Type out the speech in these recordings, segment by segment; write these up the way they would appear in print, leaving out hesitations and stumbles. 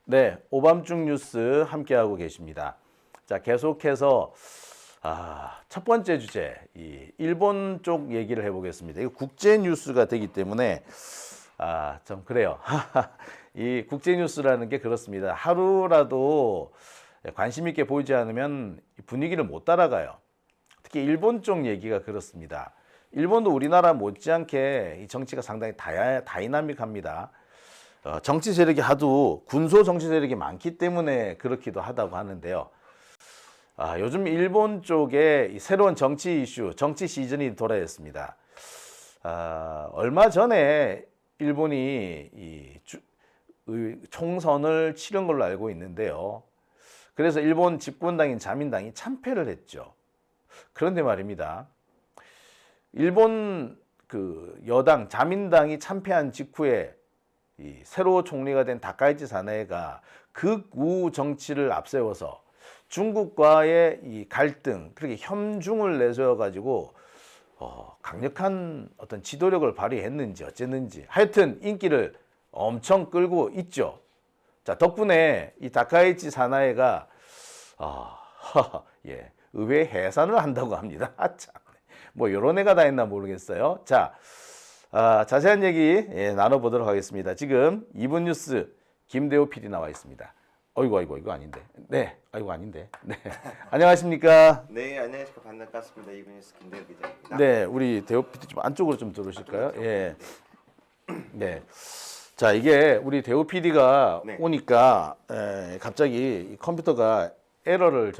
네, 오밤중 뉴스 함께하고 계십니다. 자, 계속해서 첫 번째 주제, 이 일본 쪽 얘기를 해보겠습니다. 이거 국제 뉴스가 되기 때문에 좀 그래요. 이 국제 뉴스라는 게 그렇습니다. 하루라도 관심 있게 보이지 않으면 분위기를 못 따라가요. 특히 일본 쪽 얘기가 그렇습니다. 일본도 우리나라 못지않게 이 정치가 상당히 다이나믹합니다. 정치 세력이 하도 군소 정치 세력이 많기 때문에 그렇기도 하다고 하는데요. 요즘 일본 쪽에 새로운 정치 이슈, 정치 시즌이 돌아왔습니다. 얼마 전에 일본이 총선을 치른 걸로 알고 있는데요. 그래서 일본 집권당인 자민당이 참패를 했죠. 그런데 말입니다. 일본 그 여당 자민당이 참패한 직후에 이 새로 총리가 된 다카이치 사나에가 극우 정치를 앞세워서 중국과의 이 갈등, 그렇게 협중을 내세워 가지고 강력한 어떤 지도력을 발휘했는지 어쨌는지 하여튼 인기를 엄청 끌고 있죠. 자, 덕분에 이 다카이치 사나에가 예, 의회 해산을 한다고 합니다. 참, 뭐 이런 애가 다 있나 모르겠어요. 자, 자세한 얘기 나눠보도록 하겠습니다. 지금 2분 뉴스 김대호 PD 나와 있습니다. 어이구 이거 아닌데. 네, 아이고 아닌데. 네, 안녕하십니까? 네, 안녕하십니까. 반갑습니다. 이분 뉴스 김대호 기자입니다. 네, 우리 대호 PD 좀 안쪽으로 좀 들어오실까요? 예. 네. 자, 이게 우리 대호 PD가 네. 오니까 갑자기 이 컴퓨터가 에러를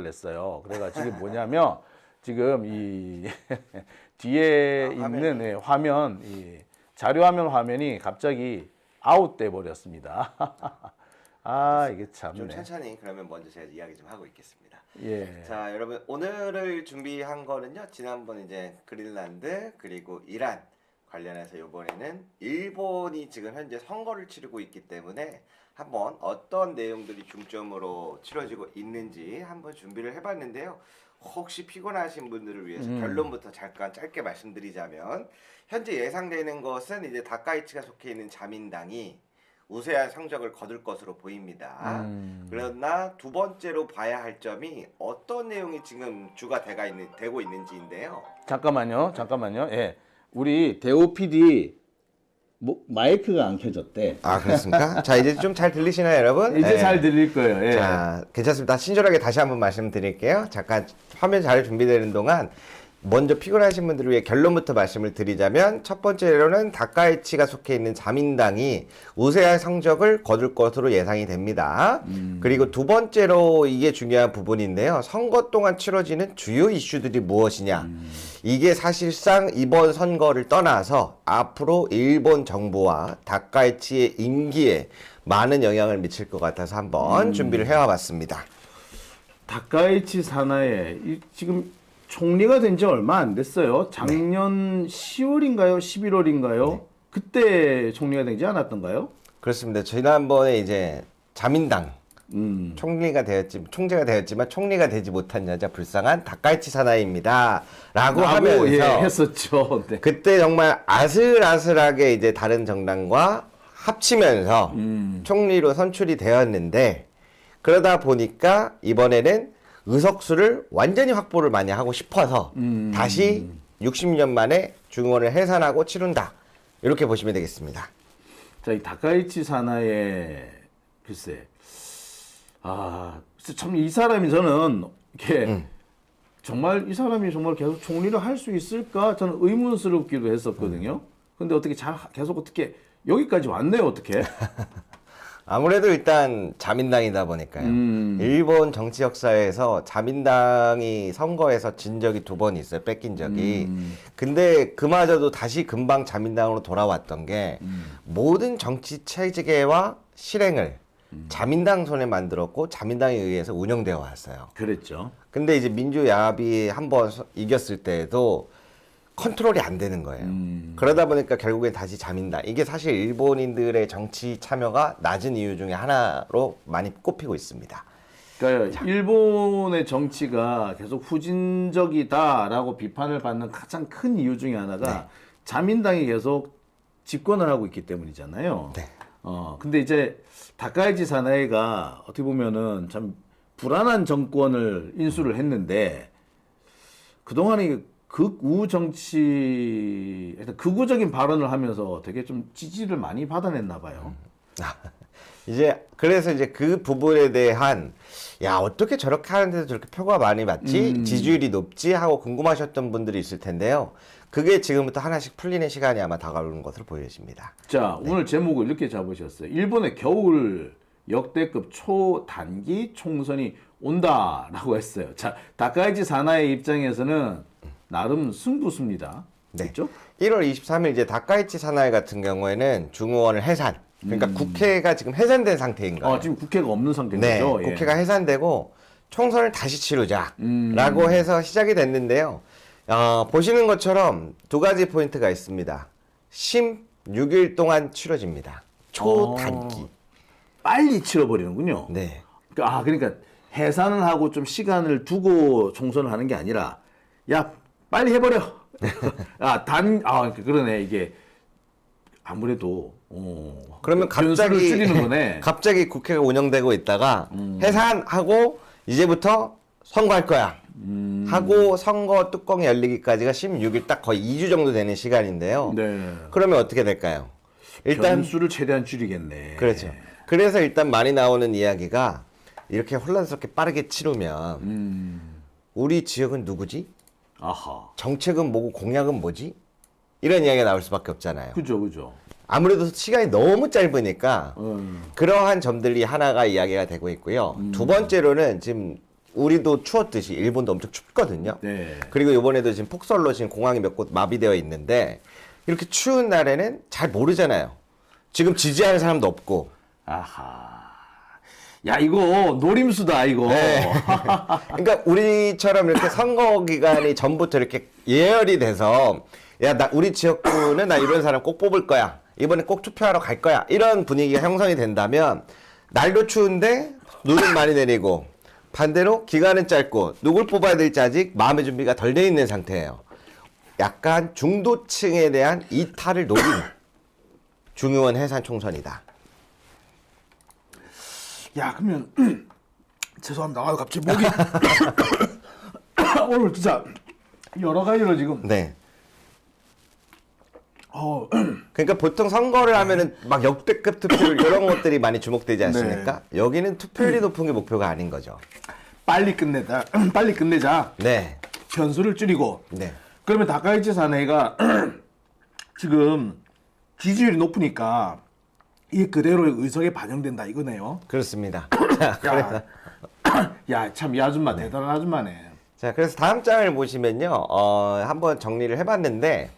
냈어요. 그래가지고 이게 뭐냐면 지금 이 뒤에 있는 화면, 이 자료 화면 화면이 갑자기 아웃돼 버렸습니다. 이게 참네. 좀 천천히 그러면 먼저 제가 이야기 좀 하고 있겠습니다. 예. 자, 여러분 오늘을 준비한 거는요. 지난번 이제 그린란드 그리고 이란 관련해서 이번에는 일본이 지금 현재 선거를 치르고 있기 때문에 한번 어떤 내용들이 중점으로 치러지고 있는지 한번 준비를 해봤는데요. 혹시 피곤하신 분들을 위해서 결론부터 잠깐 짧게 말씀드리자면 현재 예상되는 것은 이제 다카이치가 속해 있는 자민당이 우세한 성적을 거둘 것으로 보입니다. 그러나 두 번째로 봐야 할 점이 어떤 내용이 지금 주가 되고 있는지인데요. 잠깐만요. 예. 우리 대호 PD 마이크가 안 켜졌대. 그렇습니까? 자, 이제 좀 잘 들리시나요, 여러분? 이제 잘 들릴 거예요. 예. 자, 괜찮습니다. 친절하게 다시 한번 말씀드릴게요. 잠깐 화면 잘 준비되는 동안 먼저 피곤하신 분들을 위해 결론부터 말씀을 드리자면 첫 번째로는 다카이치가 속해 있는 자민당이 우세한 성적을 거둘 것으로 예상이 됩니다. 그리고 두 번째로 이게 중요한 부분인데요. 선거 동안 치러지는 주요 이슈들이 무엇이냐. 이게 사실상 이번 선거를 떠나서 앞으로 일본 정부와 다카이치의 임기에 많은 영향을 미칠 것 같아서 한번 준비를 해와 봤습니다. 다카이치 사나에 지금 총리가 된 지 얼마 안 됐어요. 작년 10월인가요? 11월인가요? 그때 총리가 되지 않았던가요? 그렇습니다. 지난번에 이제 자민당 총재가 되었지만 총리가 되지 못한 여자 불쌍한 다카이치 사나이입니다. 라고 하면서 했었죠. 네. 그때 정말 아슬아슬하게 이제 다른 정당과 합치면서 총리로 선출이 되었는데 그러다 보니까 이번에는 의석수를 완전히 확보를 많이 하고 싶어서 다시 60년 만에 중원을 해산하고 치룬다. 이렇게 보시면 되겠습니다. 자, 이 다카이치 사나의 글쎄, 참 이 사람이 저는 이렇게 정말 이 사람이 정말 계속 총리를 할 수 있을까 저는 의문스럽기도 했었거든요. 근데 어떻게 계속 어떻게 여기까지 왔네요, 어떻게? 아무래도 일단 자민당이다 보니까요. 일본 정치 역사에서 자민당이 선거에서 진 적이 2번 있어요. 뺏긴 적이. 근데 그마저도 다시 금방 자민당으로 돌아왔던 게 모든 정치 체제와 실행을 자민당 손에 만들었고 자민당에 의해서 운영되어 왔어요. 그랬죠. 근데 이제 민주야합이 한번 이겼을 때에도 컨트롤이 안 되는 거예요. 그러다 보니까 결국엔 다시 자민당. 이게 사실 일본인들의 정치 참여가 낮은 이유 중에 하나로 많이 꼽히고 있습니다. 그러니까 일본의 정치가 계속 후진적이다라고 비판을 받는 가장 큰 이유 중에 하나가 자민당이 계속 집권을 하고 있기 때문이잖아요. 네. 근데 이제 다카이치 사나이가 어떻게 보면은 참 불안한 정권을 인수를 했는데 그동안에 극우 정치, 극우적인 발언을 하면서 되게 좀 지지를 많이 받아냈나 봐요. 이제 그래서 이제 그 부분에 대한 야 어떻게 저렇게 하는데도 저렇게 표가 많이 받지 지지율이 높지 하고 궁금하셨던 분들이 있을 텐데요. 그게 지금부터 하나씩 풀리는 시간이 아마 다가오는 것으로 보여집니다. 자, 오늘 제목을 이렇게 잡으셨어요. 일본의 겨울 역대급 초단기 총선이 온다라고 했어요. 자, 다카이치 사나이 입장에서는 나름 승부수입니다. 네. 그렇죠? 1월 23일 이제 다카이치 사나이 같은 경우에는 중의원을 해산. 그러니까 국회가 지금 해산된 상태인 거예요. 지금 국회가 없는 상태인 네, 거죠? 예. 국회가 해산되고 총선을 다시 치르자라고 해서 시작이 됐는데요. 보시는 것처럼 두 가지 포인트가 있습니다. 심 6일 동안 치러집니다. 초단기. 빨리 치러버리는군요. 네. 그러니까 해산을 하고 좀 시간을 두고 총선을 하는 게 아니라 야 빨리 해버려. 그러네 이게 아무래도 그러면 변수를 갑자기 줄이는 거네. 갑자기 국회가 운영되고 있다가 해산하고 이제부터 선거할 거야. 하고 선거 뚜껑이 열리기까지가 16일 딱 거의 2주 정도 되는 시간인데요. 네. 그러면 어떻게 될까요? 일단 변수를 최대한 줄이겠네. 그렇죠. 그래서 일단 많이 나오는 이야기가 이렇게 혼란스럽게 빠르게 치르면 우리 지역은 누구지? 아하. 정책은 뭐고 공약은 뭐지? 이런 이야기가 나올 수밖에 없잖아요. 그죠. 아무래도 시간이 너무 짧으니까 그러한 점들이 하나가 이야기가 되고 있고요. 두 번째로는 지금 우리도 추웠듯이 일본도 엄청 춥거든요. 네. 그리고 이번에도 지금 폭설로 지금 공항이 몇 곳 마비되어 있는데 이렇게 추운 날에는 잘 모르잖아요. 지금 지지하는 사람도 없고. 아하. 야 이거 노림수다 이거. 네. 그러니까 우리처럼 이렇게 선거 기간이 전부터 이렇게 예열이 돼서 야, 우리 지역구는 나 이런 사람 꼭 뽑을 거야. 이번에 꼭 투표하러 갈 거야. 이런 분위기가 형성이 된다면 날도 추운데 눈은 많이 내리고 반대로 기간은 짧고 누굴 뽑아야 될지 아직 마음의 준비가 덜 돼 있는 상태예요. 약간 중도층에 대한 이탈을 노린 중의원 해산 총선이다. 야 그러면 죄송합니다. 갑자기 목이 오늘 진짜 여러 가지로 지금. 네. 그러니까 보통 선거를 하면은 막 역대급 투표율 이런 것들이 많이 주목되지 않습니까? 여기는 투표율이 높은 게 목표가 아닌 거죠. 빨리 끝내자. 네. 변수를 줄이고. 네. 그러면 다카이치 사나이가 지금 지지율이 높으니까 이게 그대로 의석에 반영된다 이거네요. 그렇습니다. 야, 참 이 아줌마 대단한 아줌마네. 자, 그래서 다음 장을 보시면요. 한번 정리를 해봤는데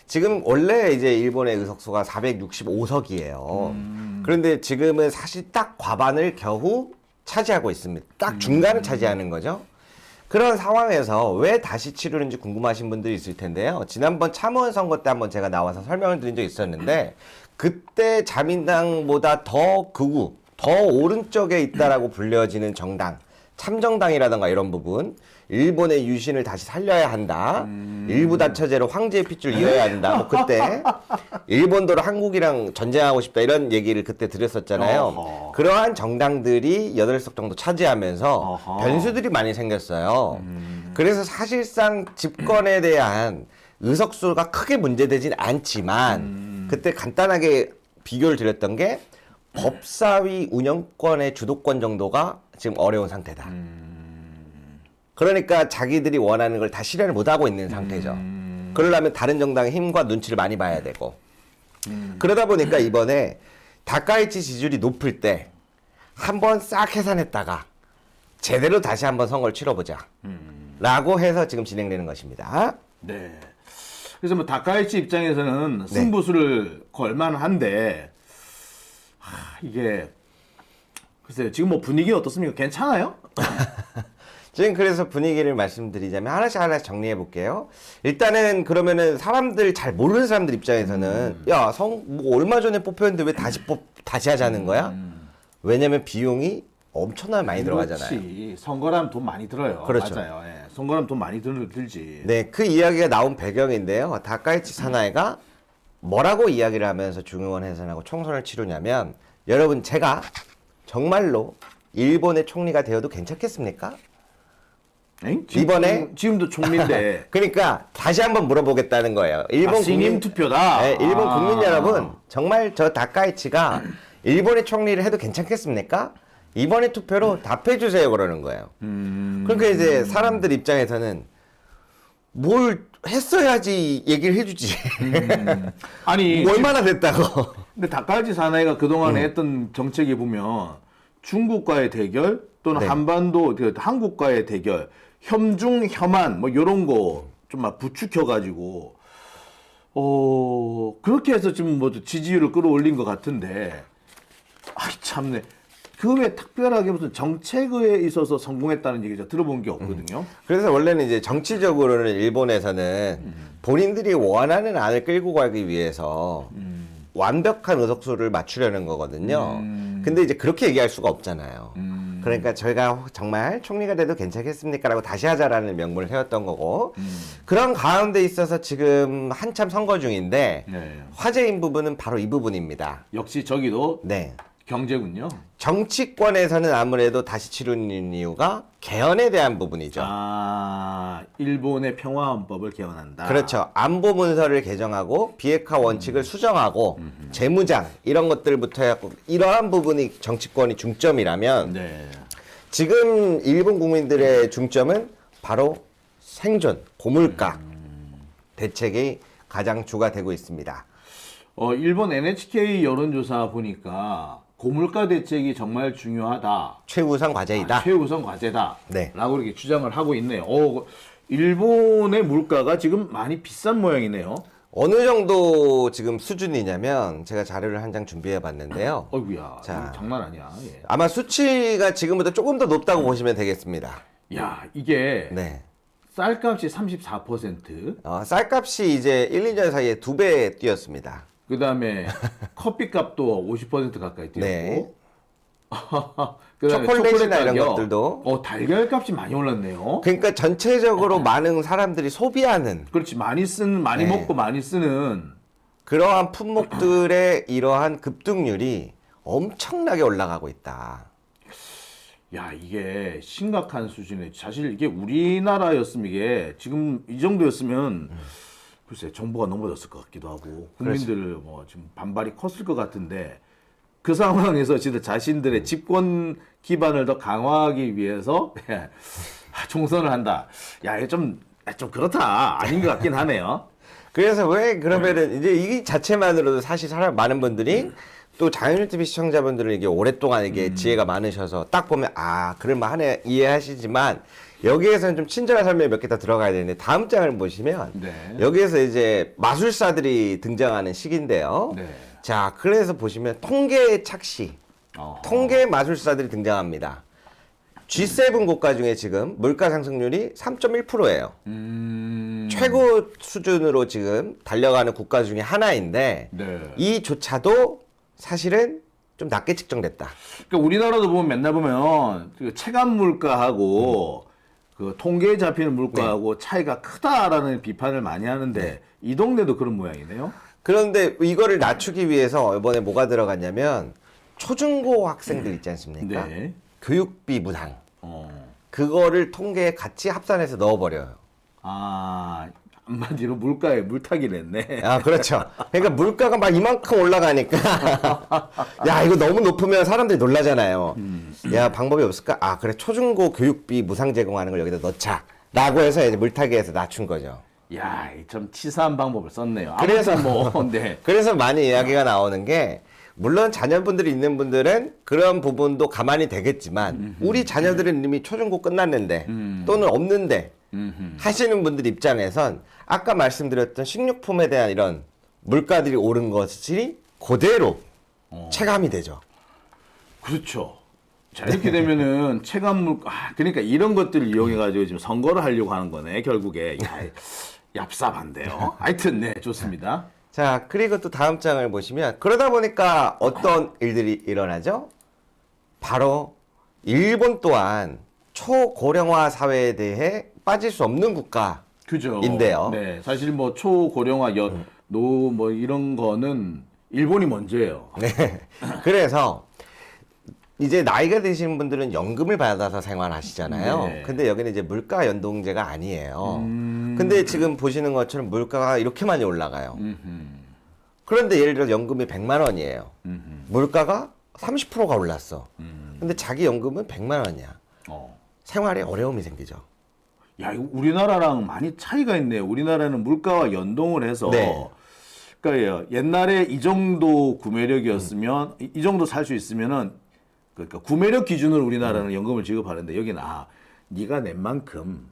지금 원래 이제 일본의 의석수가 465석이에요. 그런데 지금은 사실 딱 과반을 겨우 차지하고 있습니다. 딱 중간을 차지하는 거죠. 그런 상황에서 왜 다시 치르는지 궁금하신 분들이 있을 텐데요. 지난번 참의원 선거 때 한번 제가 나와서 설명을 드린 적이 있었는데 그때 자민당보다 더 극우, 더 오른쪽에 있다라고 불려지는 정당, 참정당이라던가 이런 부분, 일본의 유신을 다시 살려야 한다. 일부 다처제로 황제의 핏줄 이어야 한다. 뭐 그때 일본도로 한국이랑 전쟁하고 싶다 이런 얘기를 그때 드렸었잖아요. 어허. 그러한 정당들이 8석 정도 차지하면서 어허. 변수들이 많이 생겼어요. 그래서 사실상 집권에 대한 의석수가 크게 문제되진 않지만 그때 간단하게 비교를 드렸던 게 법사위 운영권의 주도권 정도가 지금 어려운 상태다. 그러니까 자기들이 원하는 걸 다 실현을 못하고 있는 상태죠. 그러려면 다른 정당의 힘과 눈치를 많이 봐야 되고. 그러다 보니까 이번에 다카이치 지지율이 높을 때 한번 싹 해산했다가 제대로 다시 한번 선거를 치러보자. 라고 해서 지금 진행되는 것입니다. 네. 그래서 뭐 다카이치 입장에서는 승부수를 걸만한데 이게 글쎄요. 지금 뭐 분위기 어떻습니까? 괜찮아요? 지금 그래서 분위기를 말씀드리자면 하나씩 정리해 볼게요. 일단은 그러면은 사람들 잘 모르는 사람들 입장에서는 야, 뭐 얼마 전에 뽑혔는데 왜 다시 하자는 거야? 왜냐면 비용이 엄청나게 많이 들어가잖아요. 그렇지. 선거라면 돈 많이 들어요. 그렇죠. 맞아요. 예. 선거라면 돈 많이 들지. 네, 그 이야기가 나온 배경인데요. 다카이치 사나이가 뭐라고 이야기를 하면서 중의원 해산하고 총선을 치르냐면 여러분 제가 정말로 일본의 총리가 되어도 괜찮겠습니까? 이번에 지금도 총리인데 그러니까 다시 한번 물어보겠다는 거예요. 일본 신임 투표다. 네, 일본 국민 여러분 정말 저 다카이치가 일본의 총리를 해도 괜찮겠습니까? 이번에 투표로 답해 주세요 그러는 거예요. 그러니까 이제 사람들 입장에서는 뭘 했어야지 얘기를 해주지. 아니 뭐 얼마나 됐다고. 근데 다카이치 사나이가 그동안에 했던 정책에 보면 중국과의 대결 또는 네. 한반도 한국과의 대결, 혐중 혐한 뭐 이런 거 좀 막 부추겨 가지고 그렇게 해서 지금 뭐 지지율을 끌어올린 것 같은데 아이 참네. 그 외에 특별하게 무슨 정책에 있어서 성공했다는 얘기 들어본 게 없거든요. 그래서 원래는 이제 정치적으로는 일본에서는 본인들이 원하는 안을 끌고 가기 위해서 완벽한 의석수를 맞추려는 거거든요. 근데 이제 그렇게 얘기할 수가 없잖아요. 그러니까 저희가 정말 총리가 돼도 괜찮겠습니까? 라고 다시 하자라는 명분을 세웠던 거고 그런 가운데 있어서 지금 한참 선거 중인데 네. 화제인 부분은 바로 이 부분입니다. 역시 저기도 네. 경제군요. 정치권에서는 아무래도 다시 치르는 이유가 개헌에 대한 부분이죠. 일본의 평화헌법을 개헌한다. 그렇죠. 안보 문서를 개정하고 비핵화 원칙을 수정하고 재무장 이런 것들부터 해갖고 이러한 부분이 정치권이 중점이라면 네. 지금 일본 국민들의 중점은 바로 생존, 고물가 대책이 가장 주가 되고 있습니다. 일본 NHK 여론조사 보니까 고물가 대책이 정말 중요하다. 최우선 과제이다. 최우선 과제다. 네. 라고 이렇게 주장을 하고 있네요. 일본의 물가가 지금 많이 비싼 모양이네요. 어느 정도 지금 수준이냐면 제가 자료를 한 장 준비해 봤는데요. 어이구야. 자. 장난 아니야. 예. 아마 수치가 지금보다 조금 더 높다고 보시면 되겠습니다. 야, 이게 네. 쌀값이 34%, 쌀값이 이제 1, 2년 사이에 2배 뛰었습니다. 그다음에 커피값도 50% 가까이 뛰었고. 네. 그다음에 초콜릿이나 이런 가격, 것들도. 달걀값이 많이 올랐네요. 그러니까 전체적으로 많은 사람들이 소비하는 그렇지. 많이 네. 먹고 많이 쓰는. 그러한 품목들의 이러한 급등률이 엄청나게 올라가고 있다. 야, 이게 심각한 수준에 사실 이게 우리나라였으면 이게 지금 이 정도였으면 글쎄 정부가 넘어졌을 것 같기도 하고 국민들 뭐 지금 반발이 컸을 것 같은데 그 상황에서 진짜 자신들의 집권 기반을 더 강화하기 위해서 총선을 한다. 야, 이게 좀 그렇다. 아닌 것 같긴 하네요. 그래서 왜 그러면은 이제 이 자체만으로도 사실 많은 분들이 또 자연일 TV 시청자분들은 이게 오랫동안 이게 지혜가 많으셔서 딱 보면 그럴만하네 이해하시지만 여기에서는 좀 친절한 설명이 몇 개 더 들어가야 되는데 다음 장을 보시면 네. 여기에서 이제 마술사들이 등장하는 시기인데요. 네. 자, 그래서 보시면 통계 착시, 어허. 통계 마술사들이 등장합니다. G7 국가 중에 지금 물가 상승률이 3.1%예요. 최고 수준으로 지금 달려가는 국가 중에 하나인데 네. 이조차도 사실은 좀 낮게 측정됐다. 그러니까 우리나라도 보면 맨날 보면 그 체감 물가하고 그 통계에 잡히는 물가하고 차이가 크다라는 비판을 많이 하는데 이 동네도 그런 모양이네요. 그런데 이거를 낮추기 위해서 이번에 뭐가 들어갔냐면 초중고 학생들 있지 않습니까? 네. 교육비 무상. 어. 그거를 통계에 같이 합산해서 넣어버려요. 한마디로 물가에 물타기를 했네. 그렇죠. 그러니까 물가가 막 이만큼 올라가니까 야, 이거 너무 높으면 사람들이 놀라잖아요. 야, 방법이 없을까? 그래, 초중고 교육비 무상 제공하는 걸 여기다 넣자. 라고 해서 이제 물타기해서 낮춘 거죠. 야, 좀 치사한 방법을 썼네요. 그래서 네. 그래서 많이 이야기가 나오는 게 물론 자녀분들이 있는 분들은 그런 부분도 가만히 되겠지만 우리 자녀들은 이미 초중고 끝났는데 또는 없는데 하시는 분들 입장에선 아까 말씀드렸던 식료품에 대한 이런 물가들이 오른 것이 그대로 체감이 되죠. 그렇죠. 자, 이렇게 되면은 체감 물가, 그러니까 이런 것들을 이용해가지고 지금 선거를 하려고 하는 거네, 결국에. 야, 얍삽한데요. 하여튼, 네, 좋습니다. 자, 그리고 또 다음 장을 보시면 그러다 보니까 어떤 일들이 일어나죠? 바로 일본 또한 초고령화 사회에 대해 빠질 수 없는 국가인데요. 그죠. 네, 사실 뭐 초고령화 뭐 이런 거는 일본이 먼저예요. 네. 그래서 이제 나이가 드신 분들은 연금을 받아서 생활하시잖아요. 네. 근데 여기는 이제 물가 연동제가 아니에요. 근데 지금 보시는 것처럼 물가가 이렇게 많이 올라가요. 그런데 예를 들어 연금이 100만 원이에요. 물가가 30%가 올랐어. 근데 자기 연금은 100만 원이야. 생활에 어려움이 생기죠. 야, 이거 우리나라랑 많이 차이가 있네요. 우리나라는 물가와 연동을 해서 네. 그러니까 옛날에 이 정도 구매력이었으면 이 정도 살 수 있으면은 그러니까 구매력 기준으로 우리나라는 연금을 지급하는데 여기는 네가 낸 만큼.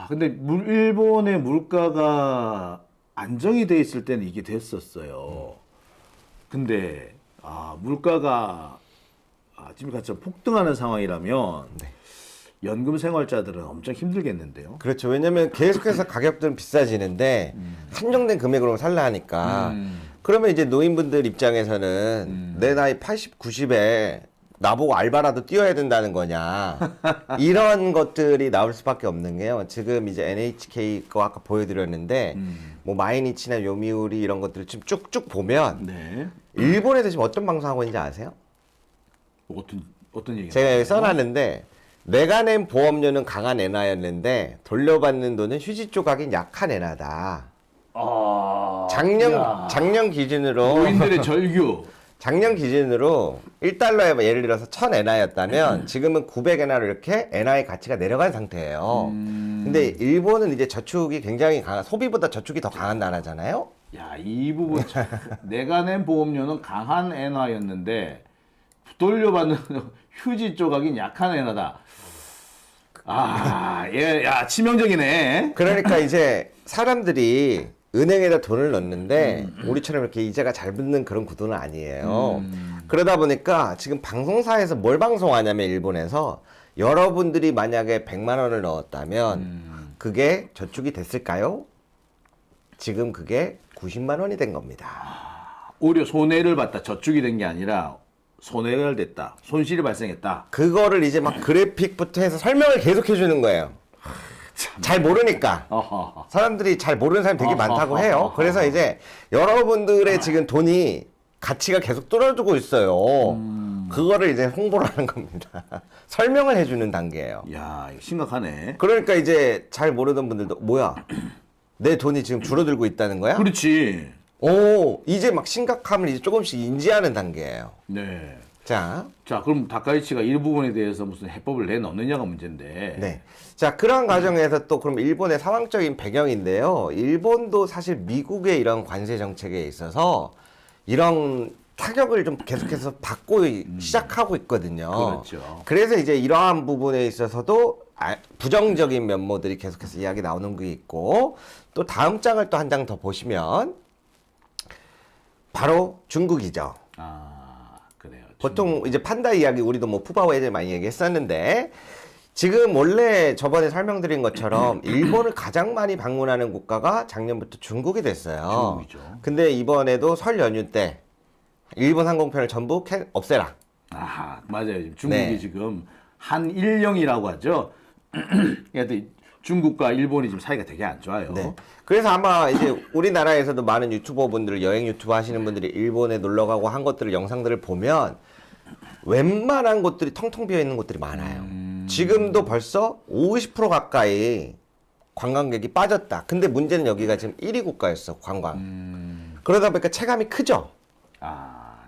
근데 일본의 물가가 안정이 돼 있을 때는 이게 됐었어요. 근데 물가가 지금같이 폭등하는 상황이라면 연금 생활자들은 엄청 힘들겠는데요. 그렇죠. 왜냐면 계속해서 가격들은 비싸지는데 한정된 금액으로 살라 하니까 그러면 이제 노인분들 입장에서는 내 나이 80, 90에 나보고 알바라도 뛰어야 된다는 거냐 이런 것들이 나올 수밖에 없는 게요. 지금 이제 NHK 거 아까 보여드렸는데 뭐 마이니치나 요미우리 이런 것들을 지금 쭉쭉 보면 네. 일본에서 지금 어떤 방송하고 있는지 아세요? 어떤 얘기가 제가 여기 나와요? 써놨는데 내가 낸 보험료는 강한 엔화였는데 돌려받는 돈은 휴지 조각인 약한 엔화다. 작년 기준으로 노인들의 절규. 작년 기준으로 1달러에 예를 들어서 1000엔화였다면 지금은 900엔화로 이렇게 엔화의 가치가 내려간 상태예요. 근데 일본은 이제 저축이 굉장히 강한, 소비보다 저축이 더 강한 나라잖아요. 야, 이 부분 내가 낸 보험료는 강한 엔화였는데 돌려받는 휴지 조각인 약한 엔화다. 야, 치명적이네. 그러니까 이제 사람들이 은행에다 돈을 넣는데 우리처럼 이렇게 이자가 잘 붙는 그런 구도는 아니에요. 그러다 보니까 지금 방송사에서 뭘 방송하냐면 일본에서 여러분들이 만약에 100만 원을 넣었다면 그게 저축이 됐을까요? 지금 그게 90만 원이 된 겁니다. 오히려 손해를 봤다. 저축이 된 게 아니라 손해가 됐다. 손실이 발생했다. 그거를 이제 막 그래픽부터 해서 설명을 계속 해주는 거예요. 잘 모르니까. 사람들이 잘 모르는 사람이 되게 많다고 해요. 그래서 이제 여러분들의 지금 돈이 가치가 계속 떨어지고 있어요. 그거를 이제 홍보를 하는 겁니다. 설명을 해주는 단계예요. 야, 이거 심각하네. 그러니까 이제 잘 모르던 분들도 뭐야? 내 돈이 지금 줄어들고 있다는 거야? 그렇지. 오, 이제 막 심각함을 이제 조금씩 인지하는 단계예요. 네. 자, 그럼 다카이치가 이 부분에 대해서 무슨 해법을 내놓느냐가 문제인데. 네. 자, 그런 과정에서 또 그럼 일본의 상황적인 배경인데요. 일본도 사실 미국의 이런 관세 정책에 있어서 이런 타격을 좀 계속해서 받고 시작하고 있거든요. 그렇죠. 그래서 이제 이러한 부분에 있어서도 부정적인 면모들이 계속해서 이야기 나오는 게 있고 또 다음 장을 또 한 장 더 보시면 바로 중국이죠. 그래요. 보통 이제 판다 이야기 우리도 뭐 푸바오에 많이 얘기했었는데 지금 원래 저번에 설명드린 것처럼 일본을 가장 많이 방문하는 국가가 작년부터 중국이 됐어요. 중국이죠. 근데 이번에도 설 연휴 때 일본 항공편을 전부 없애라. 맞아요. 중국이 네. 지금 한일령이라고 하죠. 그러니까 중국과 일본이 지금 사이가 되게 안 좋아요. 네. 그래서 아마 이제 우리나라에서도 많은 유튜버 분들, 여행 유튜브 하시는 분들이 일본에 놀러 가고 한 것들을 영상들을 보면 웬만한 곳들이 텅텅 비어 있는 곳들이 많아요. 지금도 벌써 50% 가까이 관광객이 빠졌다. 근데 문제는 여기가 지금 1위 국가였어, 관광. 그러다 보니까 체감이 크죠.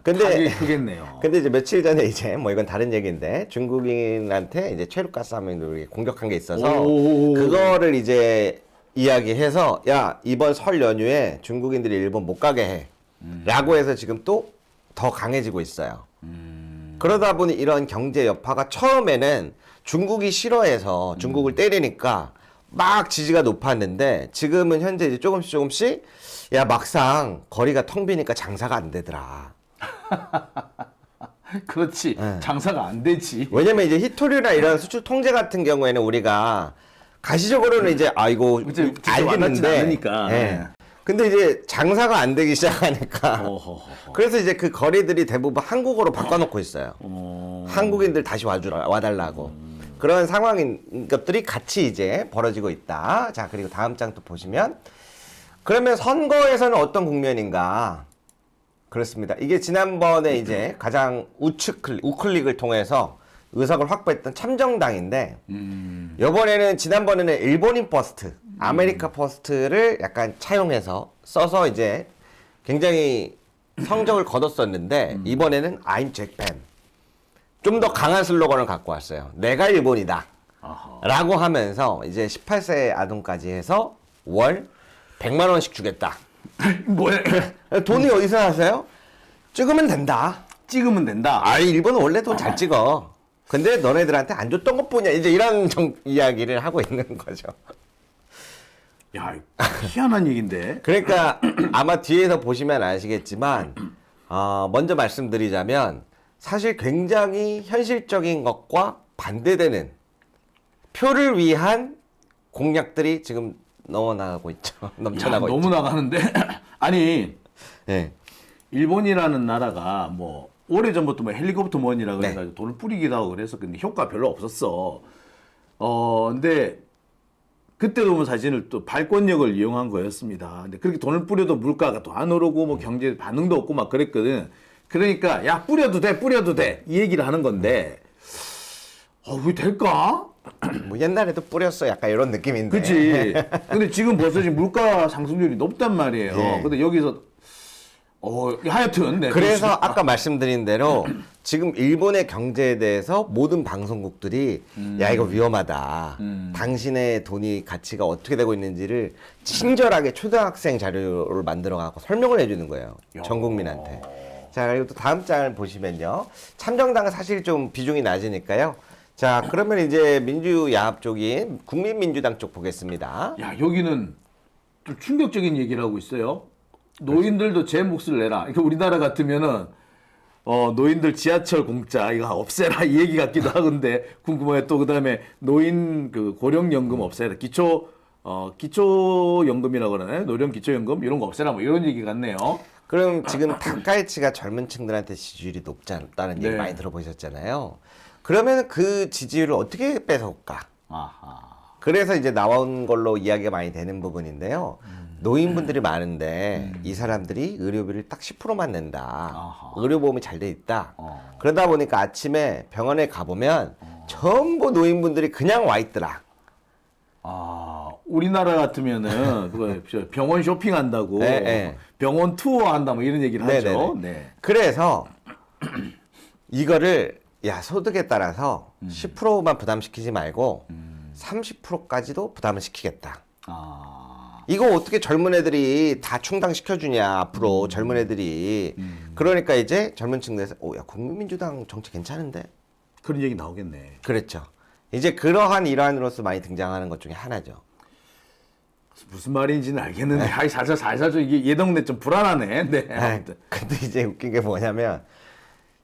근데 크겠네요. 근데 이제 며칠 전에 이제 뭐 이건 다른 얘기인데 중국인한테 이제 최루가스함을 공격한 게 있어서 그거를 이제 이야기해서 야, 이번 설 연휴에 중국인들이 일본 못 가게 해. 라고 해서 지금 또 더 강해지고 있어요. 그러다 보니 이런 경제 여파가 처음에는 중국이 싫어해서 중국을 때리니까 막 지지가 높았는데 지금은 현재 이제 조금씩 야, 막상 거리가 텅 비니까 장사가 안 되더라. 그렇지. 장사가 안 되지. 왜냐면 이제 히토류나 이런 수출 통제 같은 경우에는 우리가 가시적으로는 이제 이거 알겠는데 않으니까. 예. 근데 이제 장사가 안 되기 시작하니까 그래서 이제 그 거리들이 대부분 한국어로 바꿔놓고 있어요. 한국인들 다시 와달라고. 그런 상황인 것들이 같이 이제 벌어지고 있다. 자, 그리고 다음 장 또 보시면 그러면 선거에서는 어떤 국면인가? 그렇습니다. 이게 지난번에 이제 가장 우클릭을 통해서 의석을 확보했던 참정당인데, 이번에는 지난번에는 일본인 퍼스트, 아메리카 퍼스트를 약간 차용해서 써서 이제 굉장히 성적을 거뒀었는데, 이번에는 I'm Japan. 좀 더 강한 슬로건을 갖고 왔어요. 내가 일본이다. 아하. 라고 하면서 이제 18세 아동까지 해서 월 100만 원씩 주겠다. 뭐야? 돈이 어디서 나세요? 찍으면 된다. 찍으면 된다. 아, 일본은 원래 돈 잘 찍어. 근데 너네들한테 안 줬던 것 뿐이야. 이제 이런 이야기를 하고 있는 거죠. 야, 희한한 얘긴데. 그러니까 아마 뒤에서 보시면 아시겠지만, 먼저 말씀드리자면 사실 굉장히 현실적인 것과 반대되는 표를 위한 공약들이 지금 넘어나가고 있죠. 넘쳐나고 있죠. 너무 나가는데. 아니, 네. 일본이라는 나라가 뭐 오래전부터 뭐 헬리콥터 money라 네. 그래가지고 돈을 뿌리기도 하고 그래서 근데 효과 별로 없었어. 근데 그때도 뭐 사실은 또 발권력을 이용한 거였습니다. 근데 그렇게 돈을 뿌려도 물가가 또 안 오르고 뭐 경제 반응도 없고 막 그랬거든. 그러니까 야 뿌려도 돼 이 얘기를 하는 건데 왜 될까? 뭐 옛날에도 뿌렸어 약간 이런 느낌인데. 그치. 근데 지금 벌써 지금 물가 상승률이 높단 말이에요. 네. 근데 여기서 하여튼 네, 그래서 그렇습니다. 아까 말씀드린 대로 지금 일본의 경제에 대해서 모든 방송국들이 야 이거 위험하다. 당신의 돈이 가치가 어떻게 되고 있는지를 친절하게 초등학생 자료를 만들어 갖고 설명을 해주는 거예요. 전 국민한테. 자 그리고 또 다음 장을 보시면요. 참정당은 사실 좀 비중이 낮으니까요. 자 그러면 이제 민주야합 쪽인 국민민주당 쪽 보겠습니다. 야 여기는 좀 충격적인 얘기를 하고 있어요. 노인들도 제 몫을 내라. 그러니까 우리나라 같으면은 노인들 지하철 공짜 이거 없애라 이 얘기 같기도 하건데 궁금해요. 또 그다음에 노인 그 고령연금 없애라. 기초연금이라고 그러나요? 노령 기초연금 이런 거 없애라 뭐 이런 얘기 같네요. 그럼 지금 다카이치가 젊은 층들한테 지지율이 높지 않다는 얘기 네. 많이 들어보셨잖아요. 그러면 그 지지율을 어떻게 뺏어올까? 아하. 그래서 이제 나온 걸로 이야기가 많이 되는 부분인데요. 노인분들이 많은데 이 사람들이 의료비를 딱 10%만 낸다. 아하. 의료보험이 잘 돼 있다. 어. 그러다 보니까 아침에 병원에 가보면 전부 노인분들이 그냥 와 있더라. 우리나라 같으면은 그거 병원 쇼핑한다고 네, 네. 병원 투어 한다 뭐 이런 얘기를 네, 하죠. 네, 네. 그래서 이거를 소득에 따라서 10%만 부담시키지 말고 30%까지도 부담을 시키겠다. 이거 어떻게 젊은 애들이 다 충당시켜주냐 앞으로 젊은 애들이. 그러니까 이제 젊은 층에서 야 국민민주당 정치 괜찮은데? 그런 얘기 나오겠네. 그렇죠. 이제 그러한 일환으로서 많이 등장하는 것 중에 하나죠. 무슨 말인지는 알겠는데 아이 살살 좀 이게 예동네 좀 불안하네. 네. 아무튼. 근데 이제 웃긴 게 뭐냐면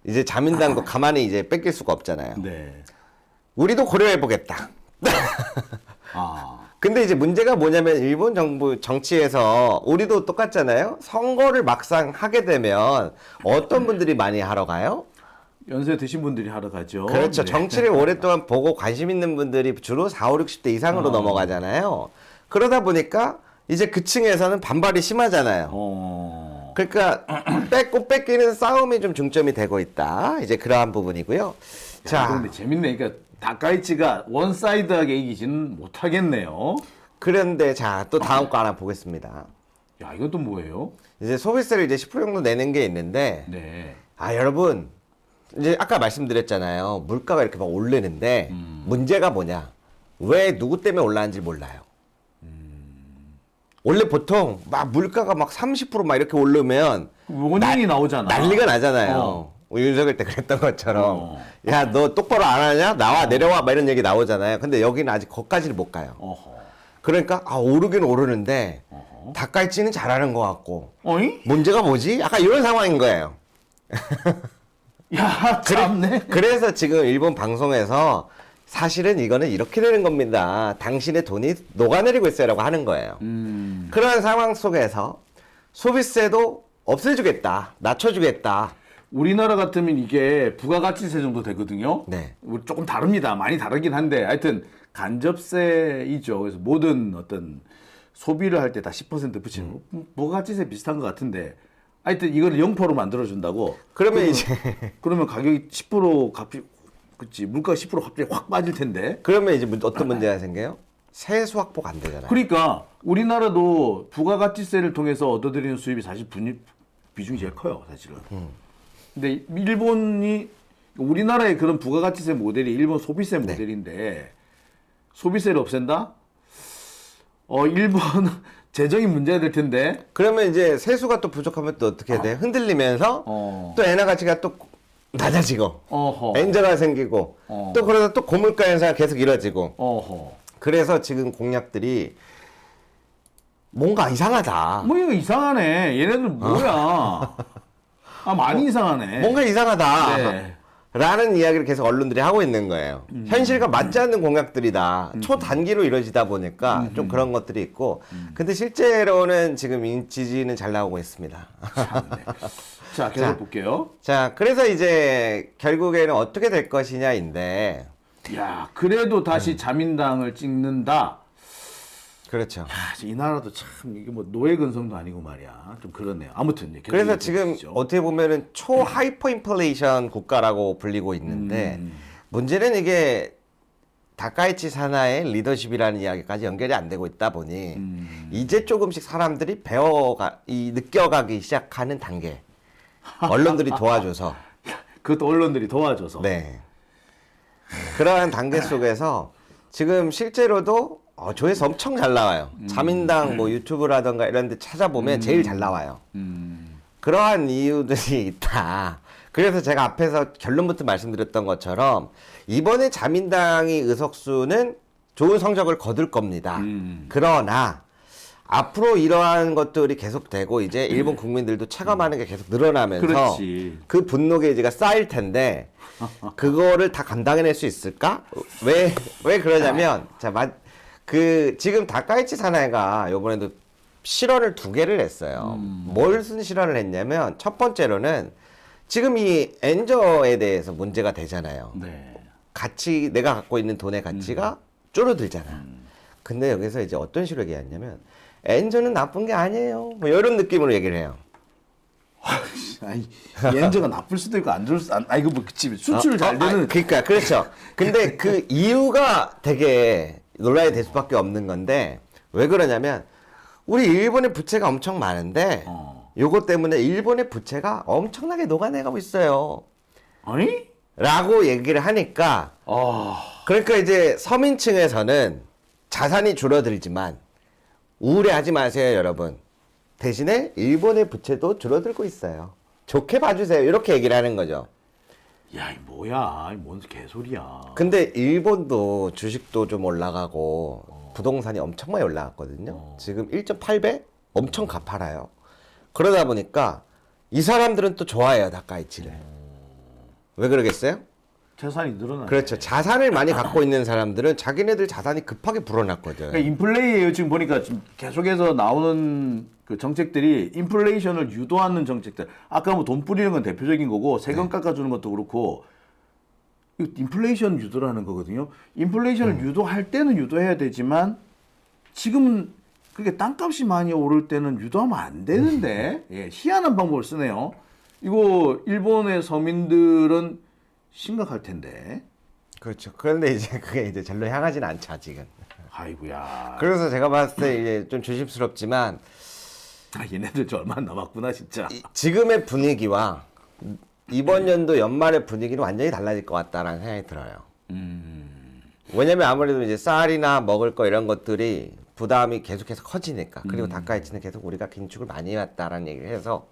이제 자민당도 가만히 이제 뺏길 수가 없잖아요. 네. 우리도 고려해보겠다. 근데 이제 문제가 뭐냐면 일본 정부 정치에서 우리도 똑같잖아요. 선거를 막상 하게 되면 어떤 분들이 많이 하러 가요? 연세 드신 분들이 하러 가죠. 그렇죠. 네. 정치를 오랫동안 보고 관심 있는 분들이 주로 4, 5, 60대 이상으로 넘어가잖아요. 그러다 보니까 이제 그 층에서는 반발이 심하잖아요. 그러니까 뺏고 뺏기는 싸움이 좀 중점이 되고 있다. 이제 그러한 부분이고요. 자, 근데 재밌네. 그러니까 다카이치가 원사이드하게 이기지는 못하겠네요. 그런데 자, 또 다음 거 하나 보겠습니다. 야, 이건 또 뭐예요? 이제 소비세를 이제 10% 정도 내는 게 있는데 네. 여러분 이제 아까 말씀드렸잖아요. 물가가 이렇게 막 오르는데 문제가 뭐냐? 왜 누구 때문에 올라는지 몰라요. 원래 보통 막 물가가 막 30%막 이렇게 오르면 원인이 나오잖아. 난리가 나잖아요. 윤석열 때 그랬던 것처럼 야 너 똑바로 안 하냐? 나와 내려와 막 이런 얘기 나오잖아요. 근데 여기는 아직 거기까지는 못 가요. 그러니까 오르긴 오르는데 닭갈치는 잘하는 것 같고 어이? 문제가 뭐지? 약간 이런 상황인 거예요. 야, 참네. 그래서 지금 일본 방송에서 사실은 이거는 이렇게 되는 겁니다. 당신의 돈이 녹아내리고 있어요라고 하는 거예요. 그런 상황 속에서 소비세도 없애주겠다, 낮춰주겠다. 우리나라 같으면 이게 부가가치세 정도 되거든요. 네. 조금 다릅니다. 많이 다르긴 한데 하여튼 간접세이죠. 그래서 모든 어떤 소비를 할 때 다 10% 붙이는 거. 부가가치세 비슷한 것 같은데 하여튼 이걸 0%로 만들어준다고. 그러면 이제 그러면 가격이 10% 값이 그치 물가가 10% 갑자기 확 빠질 텐데. 그러면 이제 어떤 문제가 생겨요? 세수 확보가 안 되잖아요. 그러니까 우리나라도 부가가치세를 통해서 얻어들이는 수입이 사실 비중이 제일 커요, 사실은. 근데 일본이 우리나라의 그런 부가가치세 모델이 일본 소비세 모델인데 소비세를 없앤다? 일본 재정이 문제가 될 텐데. 그러면 이제 세수가 또 부족하면 또 어떻게 돼? 흔들리면서 또 엔화 가치가 또 낮아지고 어허. 엔저가 생기고 또 그러다 또 고물가 현상이 계속 이뤄지고 어허. 그래서 지금 공약들이 뭔가 이상하다. 뭐 이거 이상하네. 얘네들 뭐야? 많이 이상하네. 뭔가 이상하다. 네. 라는 이야기를 계속 언론들이 하고 있는 거예요. 현실과 맞지 않는 공약들이다. 초단기로 이루어지다 보니까 좀 그런 것들이 있고. 근데 실제로는 지금 지지는 잘 나오고 있습니다. 참네. 자, 계속 볼게요. 자, 그래서 이제 결국에는 어떻게 될 것이냐인데. 야, 그래도 다시 자민당을 찍는다. 그렇죠. 야, 이 나라도 참 이게 뭐 노예 근성도 아니고 말이야. 좀 그렇네요. 아무튼 계속 그래서 얘기해 지금 주시죠. 어떻게 보면은 초 하이퍼 인플레이션 국가라고 불리고 있는데 문제는 이게 다카이치 사나의 리더십이라는 이야기까지 연결이 안 되고 있다 보니 이제 조금씩 사람들이 느껴가기 시작하는 단계. 언론들이 도와줘서. 그것도 언론들이 도와줘서. 네. 그러한 단계 속에서 지금 실제로도 조회수 엄청 잘 나와요. 자민당 뭐 유튜브라던가 이런 데 찾아보면 제일 잘 나와요. 그러한 이유들이 있다. 그래서 제가 앞에서 결론부터 말씀드렸던 것처럼 이번에 자민당이 의석수는 좋은 성적을 거둘 겁니다. 그러나 앞으로 이러한 것들이 계속되고 이제 일본 국민들도 체감하는 게 계속 늘어나면서 그렇지. 그 분노 게이지가 쌓일 텐데 그거를 다 감당해낼 수 있을까? 왜 그러냐면 지금 다카이치 사나이가 이번에도 실언을 2개를 했어요. 뭘 쓴 실언을 했냐면 첫 번째로는 지금 이 엔저에 대해서 문제가 되잖아요. 네. 내가 갖고 있는 돈의 가치가 줄어들잖아. 근데 여기서 이제 어떤 식으로 얘기했냐면 엔저는 나쁜 게 아니에요. 뭐 이런 느낌으로 얘기를 해요. 아니, 엔저가 나쁠 수도 있고 안 좋을 수도 이거 뭐 그치 수출 잘 되는 그러니까 그렇죠. 근데 그 이유가 되게 논란이 될 수밖에 없는 건데 왜 그러냐면 우리 일본의 부채가 엄청 많은데 요거 때문에 일본의 부채가 엄청나게 녹아내가고 있어요. 아니? 라고 얘기를 하니까 그러니까 이제 서민층에서는 자산이 줄어들지만 우울해하지 마세요, 여러분. 대신에 일본의 부채도 줄어들고 있어요. 좋게 봐주세요. 이렇게 얘기를 하는 거죠. 야, 이 뭐야? 뭔 개소리야. 근데 일본도 주식도 좀 올라가고 부동산이 엄청 많이 올라갔거든요. 지금 1.8배? 엄청 가파라요. 그러다 보니까 이 사람들은 또 좋아해요, 다카이치를. 왜 그러겠어요? 재산이 늘어나네. 그렇죠. 자산을 많이 갖고 있는 사람들은 자기네들 자산이 급하게 불어났거든. 그러니까 인플레이예요. 지금 보니까 지금 계속해서 나오는 그 정책들이 인플레이션을 유도하는 정책들. 아까 뭐 돈 뿌리는 건 대표적인 거고 세금 깎아주는 것도 그렇고 이거 인플레이션 유도라는 거거든요. 인플레이션을 유도할 때는 유도해야 되지만 지금은 그게 땅값이 많이 오를 때는 유도하면 안 되는데 예, 희한한 방법을 쓰네요. 이거 일본의 서민들은 심각할 텐데. 그렇죠. 그런데 이제 그게 이제 절로 향하진 않죠, 아직은. 아이고야. 그래서 제가 봤을 때 이제 좀 조심스럽지만 얘네들 저 얼마 안 남았구나 진짜. 지금의 분위기와 이번 연도 연말의 분위기는 완전히 달라질 것 같다라는 생각이 들어요. 왜냐면 아무래도 이제 쌀이나 먹을 거 이런 것들이 부담이 계속해서 커지니까. 그리고 다카이치는 계속 우리가 긴축을 많이 해왔다라는 얘기를 해서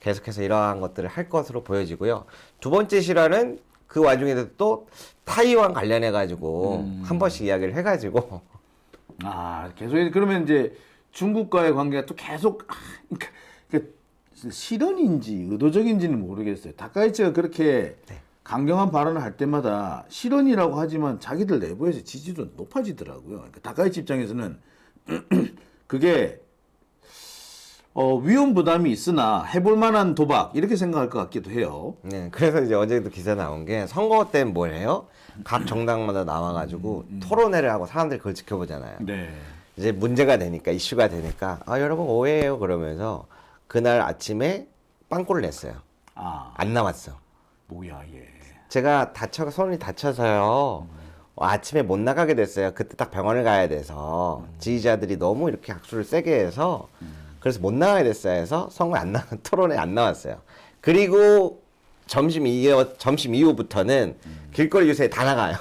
계속해서 이러한 것들을 할 것으로 보여지고요. 두 번째 실화는 그 와중에도 또 타이완 관련해 가지고 한 번씩 이야기를 해가지고 계속 그러면 이제 중국과의 관계가 또 계속 그러니까 실언인지 의도적인지는 모르겠어요. 다카이치가 그렇게 강경한 발언을 할 때마다 실언이라고 하지만 자기들 내부에서 지지도는 높아지더라고요. 그러니까 다카이치 입장에서는 그게 위험 부담이 있으나 해볼 만한 도박 이렇게 생각할 것 같기도 해요. 네, 그래서 이제 어제도 기사 나온 게 선거 때는 뭘 해요? 각 정당마다 나와가지고 토론회를 하고 사람들이 그걸 지켜보잖아요. 네. 이제 문제가 되니까 이슈가 되니까 여러분 오해예요 그러면서 그날 아침에 빵꾸를 냈어요. 아, 안 나왔어. 뭐야 얘. 제가 손이 다쳐서요. 아침에 못 나가게 됐어요. 그때 딱 병원을 가야 돼서 지휘자들이 너무 이렇게 악수를 세게 해서 그래서 못 나가게 됐어요. 해서 토론에 안 나왔어요. 그리고 점심 이후부터는 길거리 유세에 다 나가요.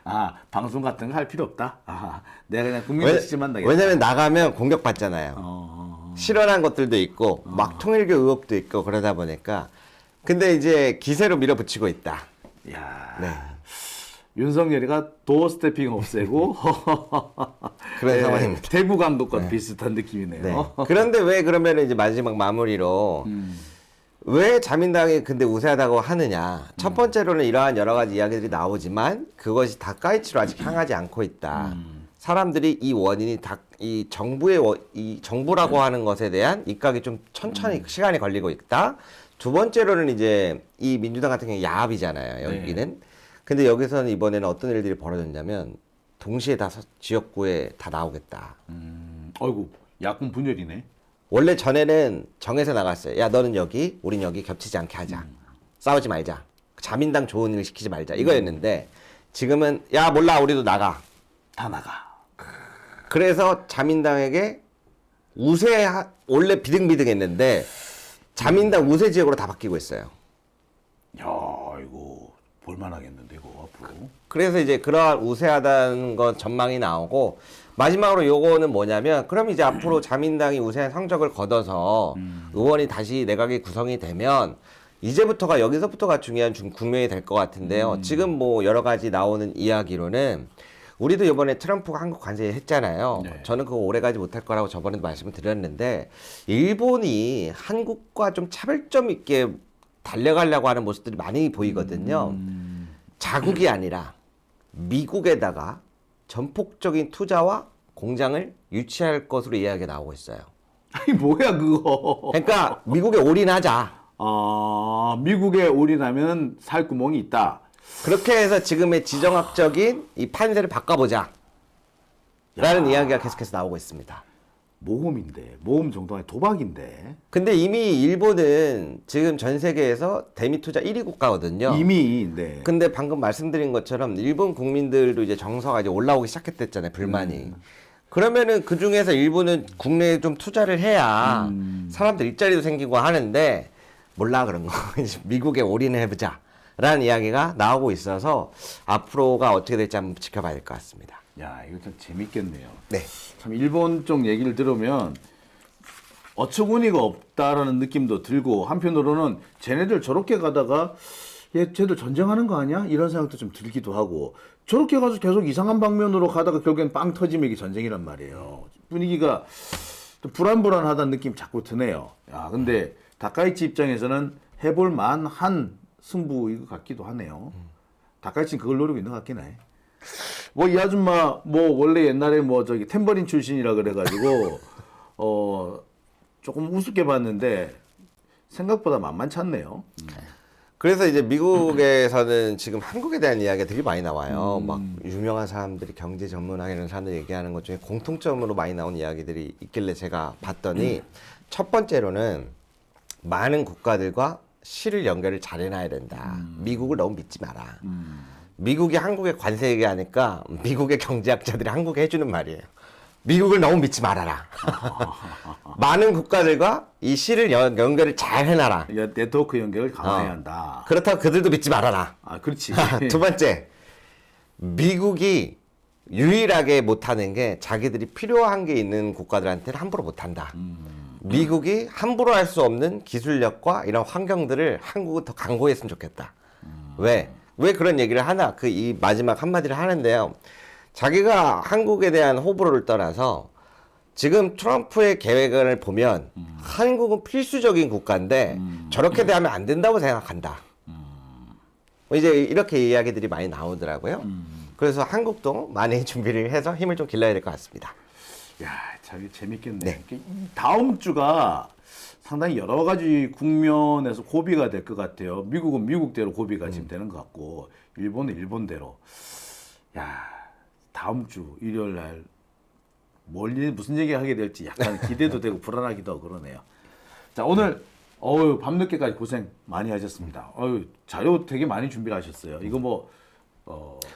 아, 방송 같은 거 할 필요 없다. 아, 내가 그냥 국민들 시집 만나겠다. 왜냐면 나가면 공격받잖아요. 실현한 것들도 있고 막 통일교 의혹도 있고 그러다 보니까 근데 이제 기세로 밀어붙이고 있다. 야, 네. 윤석열이가 도어 스태핑 없애고 그런 상황입니다. 대구 감독과 비슷한 느낌이네요. 네. 그런데 왜 그러면 이제 마지막 마무리로 왜 자민당이 근데 우세하다고 하느냐? 첫 번째로는 이러한 여러 가지 이야기들이 나오지만 그것이 다까이치로 아직 향하지 않고 있다. 사람들이 이 원인이 이 정부라고 하는 것에 대한 입각이 좀 천천히 시간이 걸리고 있다. 두 번째로는 이제 이 민주당 같은 경우 야합이잖아요. 여기는. 근데 여기서는 이번에는 어떤 일들이 벌어졌냐면 동시에 다 지역구에 다 나오겠다. 어이구, 야권 분열이네. 원래 전에는 정해서 나갔어요. 야, 너는 여기, 우린 여기 겹치지 않게 하자. 싸우지 말자. 자민당 좋은 일 시키지 말자. 이거였는데 지금은 야, 몰라, 우리도 나가. 다 나가. 그래서 자민당에게 원래 비등비등했는데 자민당 우세 지역으로 다 바뀌고 있어요. 야, 이거 볼만하겠는데 이거 앞으로. 그래서 이제 그러한 우세하다는 건 전망이 나오고 마지막으로 요거는 뭐냐면 그럼 이제 앞으로 자민당이 우세한 성적을 거둬서 의원이 다시 내각이 구성이 되면 이제부터가 여기서부터가 중요한 국면이 될 것 같은데요. 지금 뭐 여러 가지 나오는 이야기로는 우리도 이번에 트럼프가 한국 관세 했잖아요. 네. 저는 그거 오래가지 못할 거라고 저번에도 말씀을 드렸는데 일본이 한국과 좀 차별점 있게 달려가려고 하는 모습들이 많이 보이거든요. 자국이 아니라 미국에다가 전폭적인 투자와 공장을 유치할 것으로 이야기가 나오고 있어요. 아니 뭐야 그거. 그러니까 미국에 올인하자. 아, 미국에 올인하면 살 구멍이 있다. 그렇게 해서 지금의 지정학적인 이 판세를 바꿔보자. 라는 이야기가 계속해서 나오고 있습니다. 모험인데, 모험 정도가 아니라 도박인데. 근데 이미 일본은 지금 전 세계에서 대미 투자 1위 국가거든요. 이미, 네. 근데 방금 말씀드린 것처럼 일본 국민들도 이제 정서가 이제 올라오기 시작했댔잖아요. 불만이. 그러면은 그 중에서 일본은 국내에 좀 투자를 해야 사람들 일자리도 생기고 하는데 몰라 그런 거. 미국에 올인해보자. 라는 이야기가 나오고 있어서 앞으로가 어떻게 될지 한번 지켜봐야 될 것 같습니다. 야, 이거 좀 재밌겠네요. 네. 참 일본 쪽 얘기를 들으면 어처구니가 없다라는 느낌도 들고 한편으로는 쟤네들 저렇게 가다가 쟤들 전쟁하는 거 아니야? 이런 생각도 좀 들기도 하고 저렇게 가서 계속 이상한 방면으로 가다가 결국엔 빵 터지면 이게 전쟁이란 말이에요. 분위기가 좀 불안불안하다는 느낌이 자꾸 드네요. 야, 근데 다카이치 입장에서는 해볼 만한 승부인 것 같기도 하네요. 다카이치는 그걸 노리고 있는 것 같긴 해. 뭐 이 아줌마 뭐 원래 옛날에 뭐 저기 탬버린 출신이라 그래가지고 조금 우습게 봤는데 생각보다 만만치 않네요. 그래서 이제 미국에서는 지금 한국에 대한 이야기가 되게 많이 나와요. 막 유명한 사람들이 경제 전문가 이런 사람들 얘기하는 것 중에 공통점으로 많이 나온 이야기들이 있길래 제가 봤더니 첫 번째로는 많은 국가들과 실을 연결을 잘 해놔야 된다. 미국을 너무 믿지 마라. 미국이 한국에 관세 얘기하니까 미국의 경제학자들이 한국에 해주는 말이에요. 미국을 너무 믿지 말아라. 많은 국가들과 이 실을 연결을 잘 해놔라. 네트워크 연결을 강화해야 한다. 그렇다고 그들도 믿지 말아라. 아, 그렇지. 두 번째, 미국이 유일하게 못하는 게 자기들이 필요한 게 있는 국가들한테는 함부로 못한다. 미국이 함부로 할 수 없는 기술력과 이런 환경들을 한국은 더 강구했으면 좋겠다. 왜 그런 얘기를 하나? 이 마지막 한마디를 하는데요. 자기가 한국에 대한 호불호를 떠나서 지금 트럼프의 계획을 보면 한국은 필수적인 국가인데 저렇게 대하면 안 된다고 생각한다. 이제 이렇게 이야기들이 많이 나오더라고요. 그래서 한국도 많이 준비를 해서 힘을 좀 길러야 될 것 같습니다. 야, 참 재밌겠네. 네. 이 다음 주가 상당히 여러 가지 국면에서 고비가 될 것 같아요. 미국은 미국대로 고비가 지금 되는 것 같고, 일본은 일본대로. 야, 다음 주 일요일 날 무슨 얘기 하게 될지 약간 기대도 되고 불안하기도 하고 그러네요. 자, 오늘 밤늦게까지 고생 많이 하셨습니다. 자료 되게 많이 준비하셨어요. 이거 뭐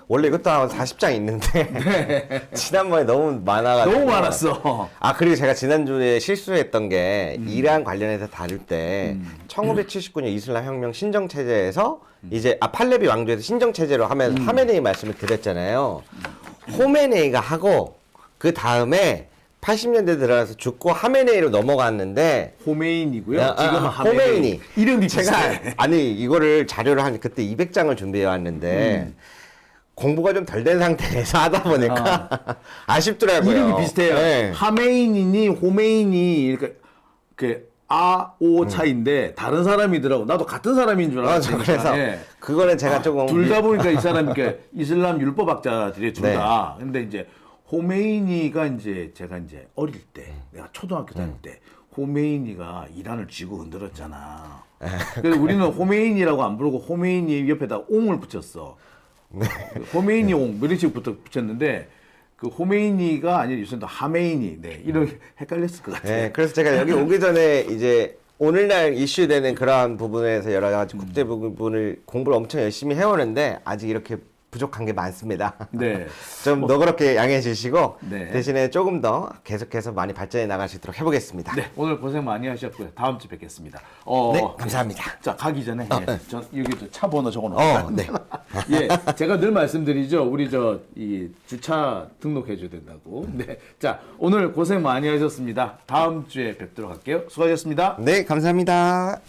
원래 이것도 한 40장 있는데 지난번에 너무 많아가지고 너무 많았어. 아 그리고 제가 지난주에 실수했던 게 이란 관련해서 다룰 때 1979년 이슬람 혁명 신정 체제에서 이제 팔레비 왕조에서 신정 체제로 하면서 하메네이 말씀을 드렸잖아요. 호메네이가 하고 그 다음에 80년대 들어가서 죽고 하메네이로 넘어갔는데 호메인이고요. 지금 지금 호메이니 이름이 제가 비슷해. 아니 이거를 자료를 한 그때 200장을 준비해 왔는데 공부가 좀 덜 된 상태에서 하다 보니까 아쉽더라고요. 이름이 비슷해요. 네. 하메인이니 호메인이 그 아오 차인데 다른 사람이더라고. 나도 같은 사람인 줄 알았어요. 그래서 그거는 제가 조금 둘 다 보니까 이 사람이 이슬람 율법학자들이 둘 다. 근데 이제 호메이니가 이제 제가 이제 어릴 때 내가 초등학교 다닐 때 호메이니가 이란을 쥐고 흔들었잖아. 그래서 우리는 호메이니라고 안 부르고 호메이니 옆에다 옹을 붙였어. 호메이니 옹 이런 식부터 붙였는데 그 호메이니가 아니라 요새는 하메이니 이런 헷갈렸을 것 같아요. 네, 그래서 제가 여기 오기 전에 이제 오늘날 이슈되는 그러한 부분에서 여러 가지 국제 부분을 공부를 엄청 열심히 해오는데 아직 이렇게 부족한 게 많습니다. 네. 좀 너그럽게 양해해 주시고 네. 대신에 조금 더 계속해서 많이 발전해 나갈 수 있도록 해보겠습니다. 네, 오늘 고생 많이 하셨고요. 다음 주 뵙겠습니다. 네, 감사합니다. 자, 가기 전에 전 여기 차 번호 적어 놓을까요? 네. 예, 제가 늘 말씀드리죠. 우리 이 주차 등록해 줘야 된다고. 네. 자, 오늘 고생 많이 하셨습니다. 다음 주에 뵙도록 할게요. 수고하셨습니다. 네, 감사합니다.